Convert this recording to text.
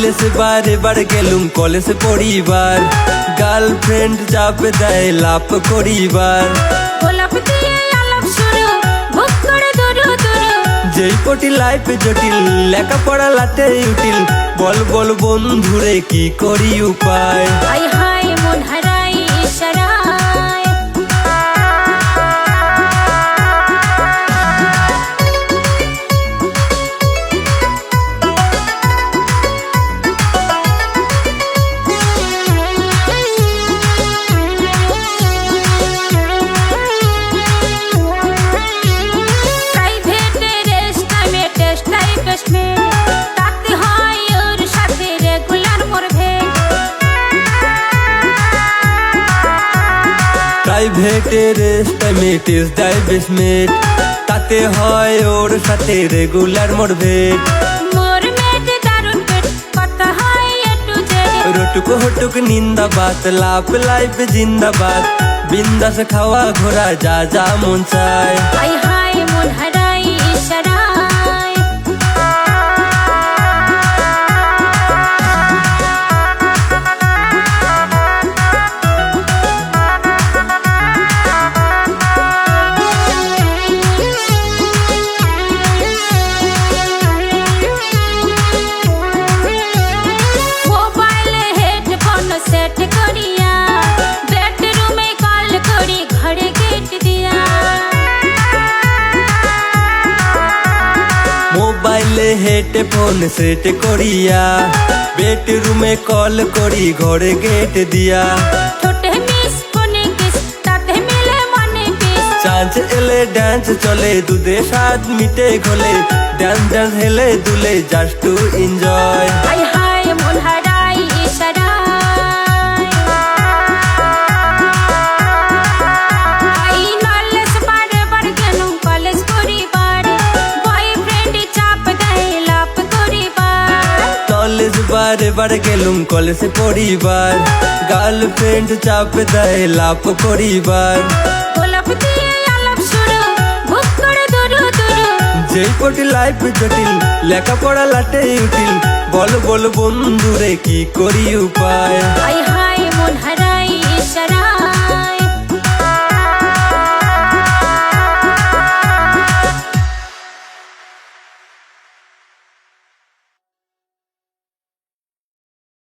College বারে বার গেলুম college পড়িবার, girlfriend চাপ দেয় লাভ করিবার। গোলাপ দিয়ে আলাপ শুরু, বুক করে দুরু দুরু। যেই পটি লাইফ জটিল, লেখাপড়া লাটে উঠিল, বল বল বন্ধুরে কি করি উপায়। হাই হাই মন হারাই ইশারায়। প্রাইভেটে রেস্ট টাইমে টেস্ট দেয় বেসমেট, তাতে হয় ওর সাথে রেগুলার মোর ভেট। মোর মেট দারুণ পেট, কথা হয় এ টু জেড। রটুক হটুক নিন্দাবাদ, লাভ লাইফ জিন্দাবাদ, বিন্দাস খাওয়া ঘোরা যা যা মন চায়। হাই হাই মন হারাই ইশারায়। মোবাইলে হেডফোন সেট করিয়া, বেডরুমে কল করি ঘরে গেট দিয়া। মোবাইলে হেডফোন সেট করিয়া, বেডরুমে কল করি ঘরে গেট দিয়া। ঠোঁটে মিস ফোনে কিস, তাতে মিলে মনে পিস। চাঁচ এলে ড্যান্স চলে, দুধে স্বাদ মিটে ঘোলে, ড্যান্স ড্যান্স হেলে দুলে just to enjoy. High high মন হারাই ইশারায়। হাই নলেজ বারে বার গেলুম কলেজ পড়িবার, বয়ফ্রেন্ড চাপ দেয় লাভ করিবার। কলেজ বারে বার গেলুম কলেজ পড়িবার, গার্লফ্রেন্ড চাপ দেয় লাভ করিবার। গোলাপ দিয়ে আলাপ শুরু, বুক করে দুরু দুরু। যেই পটি লাইফ জটিল, লেখাপড়া লাটে উঠিল, বল বল বন্ধুরে কি করি উপায়। হাই